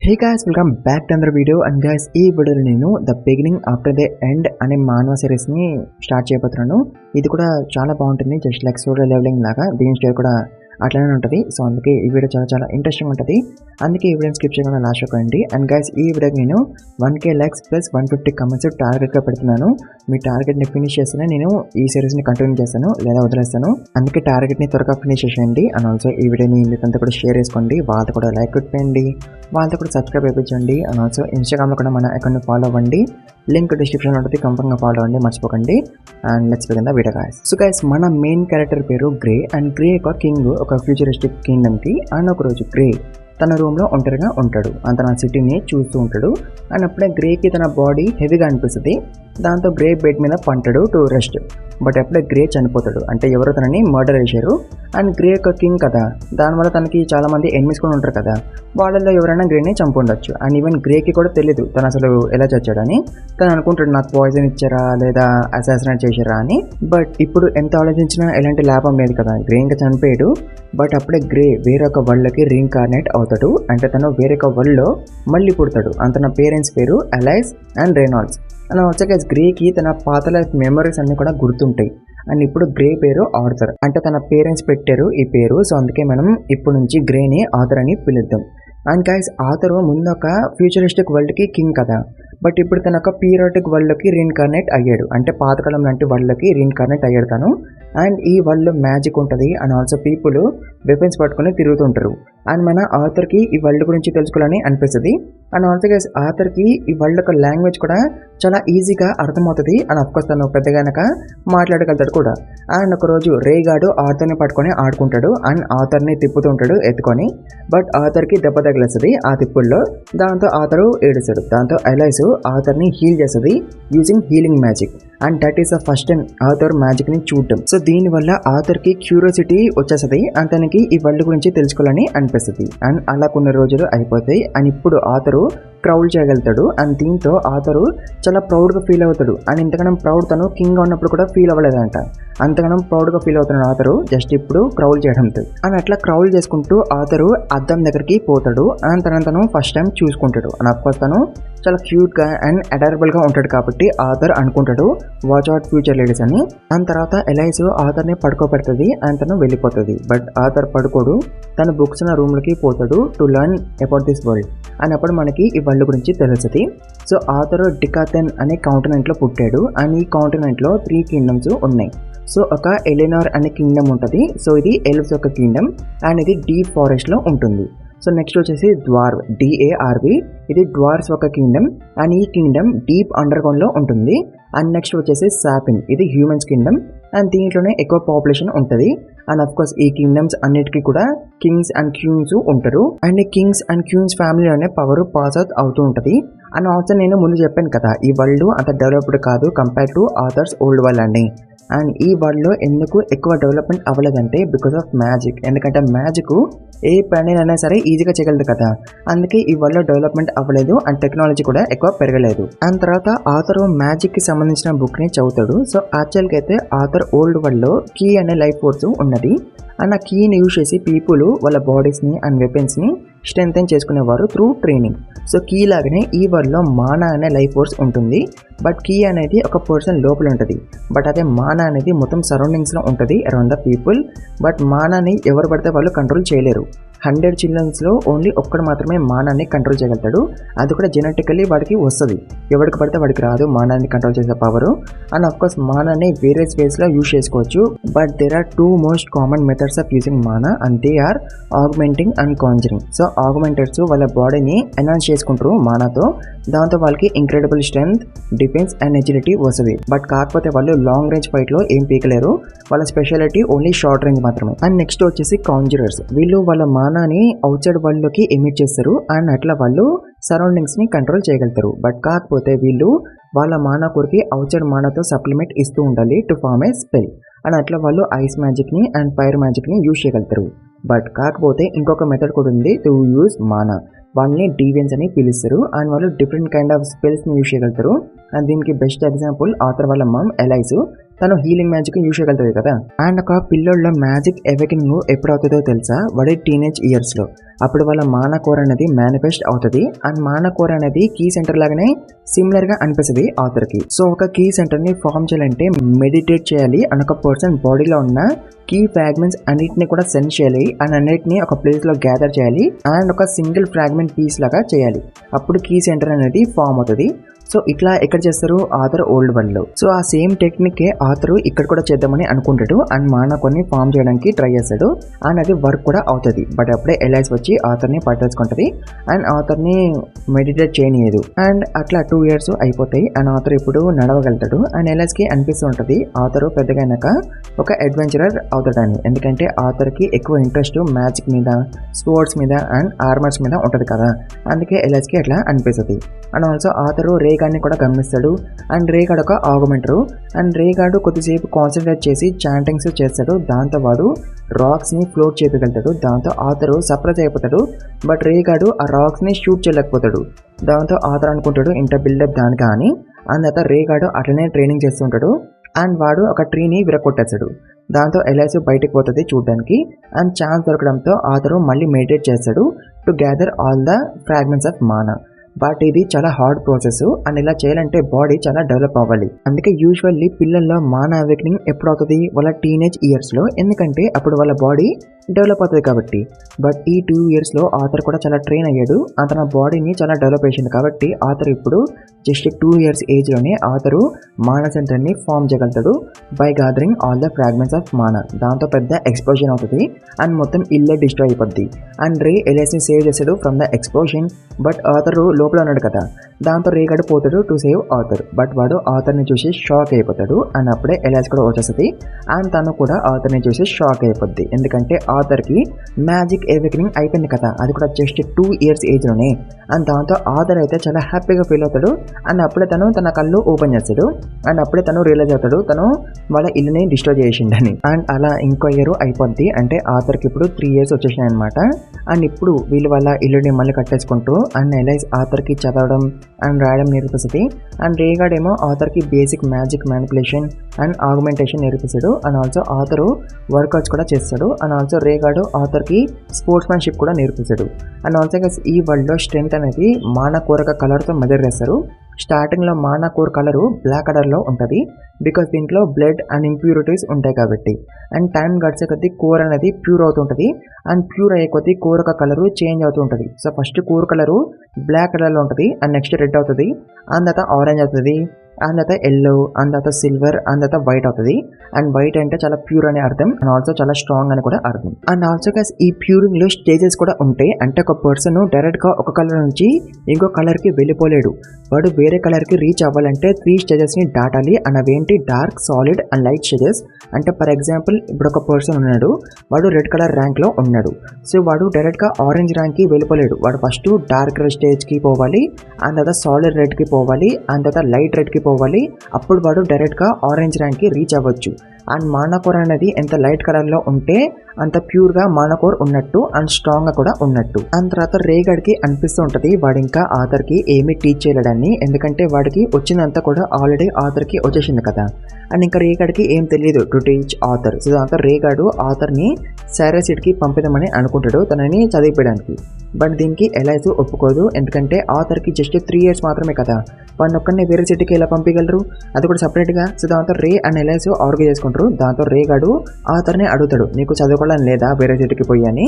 Hey guys, welcome back to another video. And guys, ఈ వీడియోలో నేను the beginning after the end అనే మానవ సిరీస్ ని స్టార్ట్ చేయబోతున్నాను. ఇది కూడా చాలా బాగుంటుంది, జస్ట్ లైక్ సోలో లెవెలింగ్ లాగా. దీని స్టోరీ కూడా అట్లానే ఉంటుంది. సో అందుకే ఈ వీడియో చాలా ఇంట్రెస్టింగ్ ఉంటుంది. అందుకే ఈ వీడియోని స్కిప్ చేయకుండా లాస్ట్ చూడండి. అండ్ గైస్, ఈ వీడియోకి నేను 1K లైక్స్ ప్లస్ 150 కమెంట్స్ టార్గెట్గా పెడుతున్నాను. మీ టార్గెట్ని ఫినిష్ చేస్తేనే నేను ఈ సిరీస్ని కంటిన్యూ చేస్తాను, లేదా వదిలేస్తాను. అందుకే టార్గెట్ని త్వరగా ఫినిష్ చేసేయండి. అండ్ ఆల్సో ఈ వీడియోని మీకంతా కూడా షేర్ చేసుకోండి, వాళ్ళతో కూడా లైక్ కొట్టండి, వాళ్ళతో కూడా సబ్స్క్రైబ్ అయిపోయించండి. అండ్ ఆల్సో ఇన్స్టాగ్రామ్లో కూడా మన అకౌంట్ని ఫాలో అవ్వండి, లింక్ డిస్క్రిప్షన్లో ఉంటుంది, కంపల్సరీగా ఫాలో అవ్వండి, మర్చిపోకండి. And let's begin the video guys. So guys, మన మెయిన్ క్యారెక్టర్ పేరు గ్రే. అండ్ గ్రే ఒక కింగ్, ఒక ఫ్యూచరిస్టిక్ కింగ్డమ్కి. అండ్ ఒకరోజు గ్రే తన రూమ్లో ఒంటరిగా ఉంటాడు. తన సిటీని చూస్తూ ఉంటాడు. అండ్ అప్పుడే గ్రేకి తన బాడీ హెవీగా అనిపిస్తుంది. దాంతో గ్రే బెడ్ మీద పంటాడు టు రెస్ట్. బట్ అప్పుడే గ్రే చనిపోతాడు, అంటే ఎవరో తనని మర్డర్ చేశారు. అండ్ గ్రే ఒక కింగ్ కదా, దానివల్ల తనకి చాలామంది ఎనిమిస్ కూడా ఉంటారు కదా, వాళ్ళల్లో ఎవరైనా గ్రేని చంపుండొచ్చు. అండ్ ఈవెన్ గ్రేకి కూడా తెలియదు తను అసలు ఎలా చచ్చాడని. తను అనుకుంటాడు నాకు పాయిజన్ ఇచ్చారా లేదా అసాసినేట్ చేశారా అని. బట్ ఇప్పుడు ఎంత ఆలోచించినా ఎలాంటి లాభం లేదు కదా, గ్రే ఇంకా చనిపోయాడు. బట్ అప్పుడే గ్రే వేరొక వరల్డ్కి రీఇన్కార్నేట్ అవుతాడు, అంటే తను వేరొక వరల్డ్లో మళ్ళీ పుడతాడు. తన పేరెంట్స్ పేరు Alice and Reynolds. And also guys, గ్రేకి తన పాత లైఫ్ మెమరీస్ అన్ని కూడా గుర్తుంటాయి. అండ్ ఇప్పుడు గ్రే పేరు ఆర్థర్, అంటే తన పేరెంట్స్ పెట్టారు ఈ పేరు. సో అందుకే మనం ఇప్పుడు నుంచి గ్రేని ఆర్థర్ అని పిలుద్దాం. అండ్ గైస్, ఆర్థర్ ముందు ఒక ఫ్యూచరిస్టిక్ వరల్డ్కి కింగ్ కదా, బట్ ఇప్పుడు తన ఒక పీరియాడిక్ వరల్డ్కి రీఇన్కార్నేట్ అయ్యాడు, అంటే పాతకాలం లాంటి వరల్డ్కి రీఇన్కార్నేట్ అయ్యాడు తను. అండ్ ఈ వరల్డ్లో మ్యాజిక్ ఉంటుంది. అండ్ ఆల్సో పీపుల్ వెపన్స్ పట్టుకొని తిరుగుతుంటారు. అండ్ మన ఆర్థర్కి ఈ వరల్డ్ గురించి తెలుసుకోవాలని అనిపిస్తుంది. అండ్ ఆల్సో గైస్, ఆర్థర్కి ఈ వరల్డ్ యొక్క లాంగ్వేజ్ కూడా చాలా ఈజీగా అర్థమవుతుంది. అండ్ అఫ్కోర్స్ తను పెద్దగానక మాట్లాడగలుగుతాడు కూడా. అండ్ ఒకరోజు రే గాడు ఆర్థర్ని పట్టుకొని ఆడుకుంటాడు. అండ్ ఆర్థర్ని తిప్పుతుంటాడు ఎత్తుకొని. బట్ ఆర్థర్కి దెబ్బ తగిలేస్తుంది ఆ తిప్పుల్లో. దాంతో ఆర్థర్ ఏడుస్తాడు. దాంతో ఎలైస్ ఆర్థర్ని హీల్ చేస్తుంది using healing magic. And that is the first time Arthur మ్యాజిక్ని చూడటం. సో దీనివల్ల ఆర్థర్కి క్యూరియాసిటీ వచ్చేస్తుంది. అండ్ తనకి ఈ వరల్డ్ గురించి తెలుసుకోవాలని అనిపిస్తుంది. అండ్ అలా కొన్ని రోజులు అయిపోతాయి. అండ్ ఇప్పుడు ఆర్థర్ క్రౌల్ చేయగలుగుతాడు. అండ్ దీంతో ఆర్థర్ చాలా ప్రౌడ్గా ఫీల్ అవుతాడు. అండ్ ఇంతగానం ప్రౌడ్ తను కింగ్ ఉన్నప్పుడు కూడా ఫీల్ అవ్వలేదంట. అంతగానం ప్రౌడ్గా ఫీల్ అవుతున్నాడు ఆర్థర్ జస్ట్ ఇప్పుడు క్రౌల్ చేయడంతో. అండ్ అట్లా క్రౌల్ చేసుకుంటూ ఆర్థర్ అద్దం దగ్గరికి పోతాడు. అండ్ తను ఫస్ట్ టైం చూసుకుంటాడు. అండ్ అఫ్కోర్స్ తను చాలా క్యూట్గా అండ్ అడరబుల్గా ఉంటాడు కాబట్టి ఆర్థర్ అనుకుంటాడు వాచ్ అవుట్ ఫ్యూచర్ లేడీస్ అని. దాని తర్వాత ఎలైస్ ఆర్థర్ని పడుకోబెడుతుంది. అండ్ తను వెళ్ళిపోతుంది. బట్ ఆర్థర్ పడుకోడు, తన బుక్స్ ఉన్న రూమ్లోకి పోతాడు to learn about this world. And అప్పుడు మనకి ఈ వరల్డ్ గురించి తెలుస్తుంది. సో ఆర్థర్ డికాథెన్ అనే కాంటినెంట్లో పుట్టాడు. అండ్ ఈ కాంటినెంట్లో 3 కింగ్డమ్స్ ఉన్నాయి. సో ఒక ఎలినార్ అనే కింగ్డమ్ ఉంటుంది. సో ఇది ఎల్వ్స్ యొక్క కింగ్డమ్. అండ్ ఇది డీప్ ఫారెస్ట్లో ఉంటుంది. సో నెక్స్ట్ వచ్చేసి ద్వార్వ్, DARV, ఇది డ్వార్స్ ఒక కింగ్డమ్. అండ్ ఈ కింగ్డమ్ డీప్ అండర్ గ్రౌండ్లో ఉంటుంది. అండ్ నెక్స్ట్ వచ్చేసి సాపిన్, ఇది హ్యూమన్స్ కింగ్డమ్. అండ్ దీంట్లోనే ఎక్కువ పాపులేషన్ ఉంటుంది. అండ్ అఫ్కోర్స్ ఈ కింగ్డమ్స్ అన్నిటికీ కూడా కింగ్స్ అండ్ క్యూన్స్ ఉంటారు. అండ్ ఈ Kings and queens ఫ్యామిలీలోనే power pass అవుతూ ఉంటుంది. అండ్ ఆల్సో నేను ముందు చెప్పాను కదా, ఈ వరల్డ్ అంత డెవలప్డ్ కాదు compare to authors old world అని. అండ్ ఈ వరల్డ్లో ఎందుకు ఎక్కువ డెవలప్మెంట్ అవ్వలేదంటే బికాస్ ఆఫ్ మ్యాజిక్. ఎందుకంటే మ్యాజిక్ ఏ పనినైనా సరే ఈజీగా చేయగలదు కదా, అందుకే ఈ వరల్డ్లో డెవలప్మెంట్ అవ్వలేదు. అండ్ టెక్నాలజీ కూడా ఎక్కువ పెరగలేదు. అండ్ తర్వాత ఆథర్ మ్యాజిక్కి సంబంధించిన బుక్ని చదువుతాడు. సో యాక్చువల్గా అయితే ఆథర్ ఓల్డ్ వరల్డ్లో కీ అనే లైఫ్ ఫోర్స్ ఉన్నది. అండ్ ఆ కీని యూజ్ చేసి పీపుల్ వాళ్ళ బాడీస్ని అండ్ వెపన్స్ని స్ట్రెంథెన్ చేసుకునేవారు త్రూ ట్రైనింగ్. సో కీ లాగానే ఈ వరల్డ్లో మానా అనే లైఫ్ ఫోర్స్ ఉంటుంది. బట్ కీ అనేది ఒక పర్సన్ లోపల ఉంటుంది. బట్ అదే మానా అనేది మొత్తం సరౌండింగ్స్లో ఉంటుంది అరౌండ్ ద పీపుల్. బట్ మానాని ఎవరు పడితే వాళ్ళు కంట్రోల్ చేయలేరు. 100 చిల్డ్రన్స్లో ఓన్లీ ఒక్కడు మాత్రమే మానాన్ని కంట్రోల్ చేయగలుగుతాడు. అది కూడా జెనెటికల్లీ వాడికి వస్తుంది. ఎవరికి పడితే వాడికి రాదు మానాన్ని కంట్రోల్ చేసే పవరు. అండ్ అఫ్కోర్స్ మానాన్ని వేరే వేస్లో యూజ్ చేసుకోవచ్చు. But there are 2 most common methods of using mana, and they are augmenting and conjuring. So augmenters వాళ్ళ బాడీని ఎన్హాన్స్ చేసుకుంటారు మానాతో. దాంతో వాళ్ళకి incredible strength, defense and agility వస్తుంది. బట్ కాకపోతే వాళ్ళు లాంగ్ రేంజ్ ఫైట్లో ఏం పీకలేరు. వాళ్ళ స్పెషాలిటీ ఓన్లీ షార్ట్ రేంజ్ మాత్రమే. అండ్ నెక్స్ట్ వచ్చేసి కాంజరర్స్. వీళ్ళు వాళ్ళ మానాని అవుట్ సైడ్ వరల్డ్లోకి ఎమిట్ చేస్తారు. అండ్ అట్లా వాళ్ళు సరౌండింగ్స్ని కంట్రోల్ చేయగలుగుతారు. బట్ కాకపోతే వీళ్ళు వాళ్ళ మానా కొరికి అవుట్ సైడ్ మానాతో సప్లిమెంట్ ఇస్తూ ఉండాలి to form a spell. And అట్లా వాళ్ళు ఐస్ మ్యాజిక్ని అండ్ ఫైర్ మ్యాజిక్ని యూజ్ చేయగలుగుతారు. బట్ కాకపోతే ఇంకొక మెథడ్ కూడా ఉంది టు యూజ్ మానా. వాళ్ళని డీవియన్స్ అని పిలుస్తారు అండ్ వాళ్ళు డిఫరెంట్ కైండ్ ఆఫ్ స్పెల్స్ని యూజ్ చేయగలుగుతారు. అండ్ దీనికి బెస్ట్ ఎగ్జాంపుల్ ఆథర్ వాళ్ళ మమ్ ఎలైస్, తను హీలింగ్ మ్యాజిక్ యూజ్ చేయగలుగుతుంది కదా. అండ్ ఒక పిల్లోళ్ళ మ్యాజిక్ అవేకింగ్ ఎప్పుడు అవుతుందో తెలుసా? వాడి టీనేజ్ ఇయర్స్లో. అప్పుడు వాళ్ళ మానా కోర్ అనేది మేనిఫెస్ట్ అవుతుంది. అండ్ మానా కోర్ అనేది కీ సెంటర్ లాగానే సిమిలర్గా అనిపిస్తుంది ఆథర్కి. సో ఒక కీ సెంటర్ని ఫామ్ చేయాలంటే మెడిటేట్ చేయాలి అండ్ ఒక పర్సన్ బాడీలో ఉన్న కీ ఫ్రాగ్మెంట్స్ అన్నిటిని కూడా సెండ్ చేయాలి అండ్ అన్నిటిని ఒక ప్లేస్లో గ్యాదర్ చేయాలి అండ్ ఒక సింగిల్ ఫ్రాగ్మెంట్ పీస్ లాగా చేయాలి. అప్పుడు కీ సెంటర్ అనేది ఫామ్ అవుతుంది. సో ఇట్లా ఎక్కడ చేస్తారు? ఆథర్ ఓల్డ్ వరల్డ్ లో. సో ఆ సేమ్ టెక్నిక్ ఆథర్ ఇక్కడ కూడా చేద్దామని అనుకుంటాడు అండ్ మానా కొన్ని ఫామ్ చేయడానికి ట్రై చేస్తాడు అండ్ అది వర్క్ కూడా అవుతుంది. బట్ అప్పుడే ఎలైస్ వచ్చి ఆథర్ని పట్టేసుకుంటుంది అండ్ ఆథర్ని మెడిటేట్ చేయనీయదు. అండ్ అట్లా 2 years అయిపోతాయి అండ్ ఆథర్ ఇప్పుడు నడవగలుగుతాడు అండ్ ఎలైస్కి అనిపిస్తూ ఉంటుంది ఆథర్ పెద్దగా ఒక అడ్వెంచరర్ అవుతాడని. ఎందుకంటే ఆథర్కి ఎక్కువ ఇంట్రెస్ట్ మ్యాజిక్ మీద, స్పోర్ట్స్ మీద అండ్ ఆర్మర్స్ మీద ఉంటుంది కదా, అందుకే ఎలైస్కి అట్లా అనిపిస్తుంది. అండ్ ఆల్సో ఆథర్ రేగాడ్ని కూడా గమనిస్తాడు అండ్ రేగాడ్ ఒక ఆర్గ్యుమెంటరు అండ్ రేగాడు కొద్దిసేపు కాన్సన్ట్రేట్ చేసి చాంటింగ్స్ చేస్తాడు. దాంతో వాడు రాక్స్ని ఫ్లోట్ చేయగలుగుతాడు. దాంతో ఆథర్ సర్ప్రైజ్ అయిపోతాడు. బట్ రేగాడు ఆ రాక్స్ని షూట్ చేయలేకపోతాడు. దాంతో ఆథర్ అనుకుంటాడు ఇంత బిల్డప్ దానికా అని. అందుత రేగాడు అట్లనే ట్రైనింగ్ చేస్తుంటాడు అండ్ వాడు ఒక ట్రీని విరగొట్టేస్తాడు. దాంతో ఎలైస్ బయటకు పోతుంది చూడడానికి అండ్ ఛాన్స్ దొరకడంతో ఆథర్ మళ్ళీ మెడిటేట్ చేస్తాడు to gather all the fragments of mana. But ఇది చాలా హార్డ్ ప్రాసెస్ అండ్ ఇలా చేయాలంటే బాడీ చాలా డెవలప్ అవ్వాలి. అందుకే యూజువల్లీ పిల్లల్లో మానా అవేకనింగ్ ఎప్పుడు అవుతుంది? వాళ్ళ టీనేజ్ ఇయర్స్లో. ఎందుకంటే అప్పుడు వాళ్ళ బాడీ డెవలప్ అవుతుంది కాబట్టి. బట్ ఈ 2 yearsలో ఆథర్ కూడా చాలా ట్రైన్ అయ్యాడు. తన బాడీని చాలా డెవలప్ చేసింది కాబట్టి ఆథర్ ఇప్పుడు జస్ట్ 2 years ఏజ్లోనే ఆథరు మానా సెంటర్ని ఫామ్ చేయగలుగుతాడు by gathering all the fragments of mana. దాంతో పెద్ద ఎక్స్ప్లోజన్ అవుతుంది అండ్ మొత్తం ఇల్లే డిస్ట్రాయ్ అయిపోద్ది అండ్ రే ఎలైస్ని సేవ్ చేస్తాడు from the explosion. But Arthur లోపల ఉన్నాడు కదా, దాంతో రేగాడు పోతాడు టు సేవ్ ఆథర్. బట్ వాడు ఆథర్ని చూసి షాక్ అయిపోతాడు అండ్ అప్పుడే ఎలైస్ కూడా వచ్చేస్తుంది అండ్ తను కూడా ఆథర్ని చూసి షాక్ అయిపోద్ది. ఎందుకంటే ఆథర్కి మ్యాజిక్ అవేకనింగ్ అయిపోయింది కదా, అది కూడా జస్ట్ 2 years ఏజ్లోనే. అండ్ దాంతో ఆథర్ అయితే చాలా హ్యాపీగా ఫీల్ అవుతాడు అండ్ అప్పుడే తను తన కళ్ళు ఓపెన్ చేస్తాడు అండ్ అప్పుడే తను రియలైజ్ అవుతాడు తను వాళ్ళ ఇల్లుని డిస్ట్రాయ్ చేసిండని. అండ్ అలా ఇంకో ఇయర్ అయిపోద్ది. అంటే ఆథర్కి ఇప్పుడు 3 years వచ్చేసినాయి అనమాట. అండ్ ఇప్పుడు వీళ్ళు వాళ్ళ ఇల్లుని మళ్ళీ కట్టేసుకుంటూ అండ్ ఎలైస్ ఆథర్కి చదవడం అండ్ రాయడం నేర్పిస్తుంది అండ్ రేగాడ్ ఏమో ఆథర్కి basic magic manipulation and augmentation నేర్పిస్తాడు అండ్ ఆల్సో ఆథర్ వర్కౌట్స్ కూడా చేస్తాడు అండ్ ఆల్సో రేగాడు ఆథర్కి స్పోర్ట్స్మెన్షిప్ కూడా నేర్పిస్తాడు. అండ్ ఆల్సో ఈ వరల్డ్లో స్ట్రెంగ్త్ అనేది మానా కోరక కలర్తో మెజర్ చేస్తారు. స్టార్టింగ్లో మానా కోర్ కలరు బ్లాక్ కలర్లో ఉంటుంది బికాస్ దీంట్లో బ్లడ్ అండ్ ఇంప్యూరిటీస్ ఉంటాయి కాబట్టి. అండ్ టైం గడిచే కొద్దీ కోర్ అనేది ప్యూర్ అవుతుంటుంది అండ్ ప్యూర్ అయ్యే కొద్దీ కోర్ ఒక కలరు చేంజ్ అవుతూ ఉంటుంది. So first core colour black కలర్లో ఉంటుంది అండ్ నెక్స్ట్ రెడ్ అవుతుంది అండ్ తర్వాత ఆరెంజ్ అవుతుంది అండ్ తర్వాత ఎల్లో అండ్ తర్వాత సిల్వర్ అండ్ తర్వాత వైట్ అవుతుంది. అండ్ వైట్ అంటే చాలా ప్యూర్ అనే అర్థం అండ్ ఆల్సో చాలా స్ట్రాంగ్ అని కూడా అర్థం. అండ్ ఆల్సో ఈ ప్యూరింగ్ లో స్టేజెస్ కూడా ఉంటాయి. అంటే ఒక పర్సన్ డైరెక్ట్ గా ఒక కలర్ నుంచి ఇంకో కలర్ కి వెళ్ళిపోలేడు. వాడు వేరే కలర్ కి రీచ్ అవ్వాలంటే 3 stages ని దాటాలి. అండ్ అవేంటి? Dark, solid and light stages. అంటే ఫర్ ఎగ్జాంపుల్ ఇప్పుడు ఒక పర్సన్ ఉన్నాడు, వాడు రెడ్ కలర్ ర్యాంక్ లో ఉన్నాడు. సో వాడు డైరెక్ట్ గా ఆరెంజ్ ర్యాంక్ కి వెళ్ళిపోలేడు. వాడు ఫస్ట్ డార్క్ రెడ్ స్టేజ్ కి పోవాలి అండ్ తర్వాత సాలిడ్ రెడ్ కి పోవాలి అండ్ తర్వాత లైట్ రెడ్ కి పోవాలి. అప్పుడు వాడు డైరెక్ట్ గా ఆరెంజ్ ర్యాంక్ కి రీచ్ అవ్వచ్చు. అండ్ మానాకోర్ అనేది ఎంత లైట్ కలర్ లో ఉంటే అంత ప్యూర్ గా మానాకోర్ ఉన్నట్టు అండ్ స్ట్రాంగ్ గా కూడా ఉన్నట్టు. అండ్ తర్వాత రేగాడ్ కి అనిపిస్తూ ఉంటది వాడు ఇంకా ఆథర్ కి ఏమీ టీచ్ చేయలేడని. ఎందుకంటే వాడికి వచ్చినంత కూడా ఆల్రెడీ ఆథర్ కి వచ్చేసింది కదా. అండ్ ఇంకా రేగాడ్ కి ఏం తెలియదు టు టీచ్ ఆథర్. సో దాంతో రేగాడు ఆథర్ ని సైరసిడ్ కి పంపిద్దామని అనుకుంటాడు తనని చదివిపోయడానికి. బట్ దీనికి ఎలైస్ ఒప్పుకోదు. ఎందుకంటే ఆథర్ కి జస్ట్ 3 years మాత్రమే కదా, వాడిని ఒక్కడిని వేరే సిటీకి ఎలా పంపించగలరు, అది కూడా సపరేట్ గా. సో దాంతో రే అండ్ ఎలైస్ ఆర్గ్యూ చేసుకుంటారు. దాంతో రేగాడు ఆథర్ని అడుగుతాడు, నీకు చదువుకోవడం లేదా వేరే సిటీకి పోయి అని.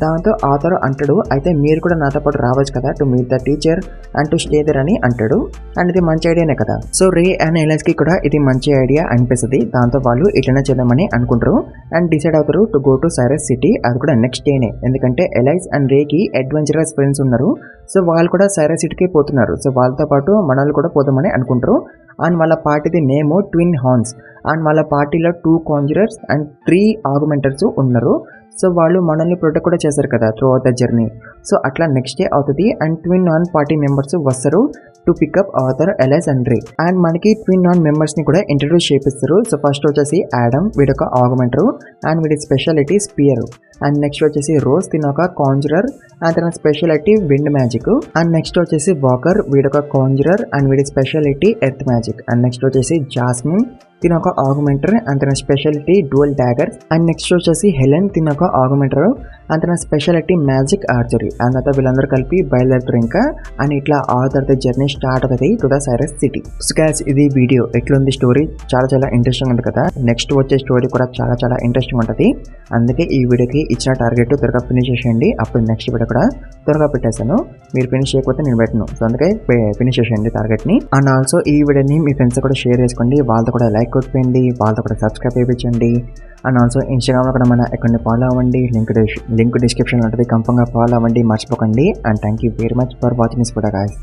దాంతో ఆథర్ అంటాడు, అయితే మీరు కూడా నాతో పాటు రావచ్చు కదా to meet the teacher and to stay there అని అంటాడు. అండ్ ఇది మంచి ఐడియానే కదా. సో రే అండ్ ఎలైస్ కి కూడా ఇది మంచి ఐడియా అనిపిస్తుంది. దాంతో వాళ్ళు ఇట్లనే చేద్దామని అనుకుంటారు అండ్ డిసైడ్ అవుతారు to go to Cyrus city. అది కూడా నెక్స్ట్ డేనే. ఎందుకంటే allies and Reiki adventurous friends ఉన్నారు. సో వాళ్ళు కూడా సైరస్ సిటీకి పోతున్నారు. సో వాళ్ళతో పాటు మనల్ని కూడా పోదామని అనుకుంటారు. అండ్ వాళ్ళ పార్టీది నేమ్ ట్విన్ హార్న్స్. అండ్ వాళ్ళ పార్టీలో 2 కాంజరర్స్ అండ్ 3 ఆర్గ్యుమెంటర్స్ ఉన్నారు. సో వాళ్ళు మనల్ని ప్రొటెక్ట్ కూడా చేశారు కదా throughout the journey. So అట్లా నెక్స్ట్ డే అవుతుంది and twin horn party members వస్తారు to pick up Arthur Alice and Ray. And మనకి ట్విన్ నాన్ మెంబర్స్ని కూడా ఇంట్రడ్యూస్ చేపిస్తారు. సో ఫస్ట్ వచ్చేసి యాడమ్, వీడొక ఆగ్మెంటర్ అండ్ వీడి స్పెషాలిటీ స్పియర్. అండ్ నెక్స్ట్ వచ్చేసి రోజ్, తినొక కాంజరర్ అండ్ తన speciality wind magic. And next వచ్చేసి వాకర్, వీడొక కాంజరర్ అండ్ వీడి speciality earth magic. And next వచ్చేసి జాస్మిన్, తినొక ఆగ్మెంటర్ అండ్ తన speciality dual Dagar. And next వచ్చేసి హెలెన్, తినొక ఆగ్మెంటర్ అండ్ తన స్పెషాలిటీ మ్యాజిక్ ఆర్చరీ. అండ్ తర్వాత వీళ్ళందరూ కలిపి బయలుదేరుతారు ఇంకా. అండ్ ఇట్లా ఆథర్ ద జర్నీ స్టార్ట్ అవుతుంది to the Cyrus city. So guys, ఇది వీడియో ఎట్లుంది, స్టోరీ చాలా చాలా ఇంట్రెస్టింగ్ ఉంటుంది కదా. నెక్స్ట్ వచ్చే స్టోరీ కూడా చాలా చాలా ఇంట్రెస్టింగ్ ఉంటుంది. అందుకే ఈ వీడియోకి ఇచ్చిన టార్గెట్ త్వరగా ఫినిష్ చేసేయండి. అప్పుడు నెక్స్ట్ వీడియో కూడా త్వరగా పెట్టేశాను. మీరు ఫినిష్ చేయకపోతే నేను పెట్టను. సో అందుకే ఫినిష్ చేసేయండి టార్గెట్ని. అండ్ ఆల్సో ఈ వీడియోని మీ ఫ్రెండ్స్ కూడా షేర్ చేసుకోండి, వాళ్ళతో కూడా లైక్ కొట్టిపోయింది, వాళ్ళతో కూడా సబ్స్క్రైబ్ చేయించండి. అండ్ ఆల్సో ఇన్స్టాగ్రామ్లో కూడా మన అకౌంట్ని ఫాలో అవ్వండి, లింక్ డిస్క్రిప్షన్లో ఉంటుంది, కంపల్గా ఫాలో అవ్వండి, మర్చిపోకండి. And thank you very much for watching this video guys.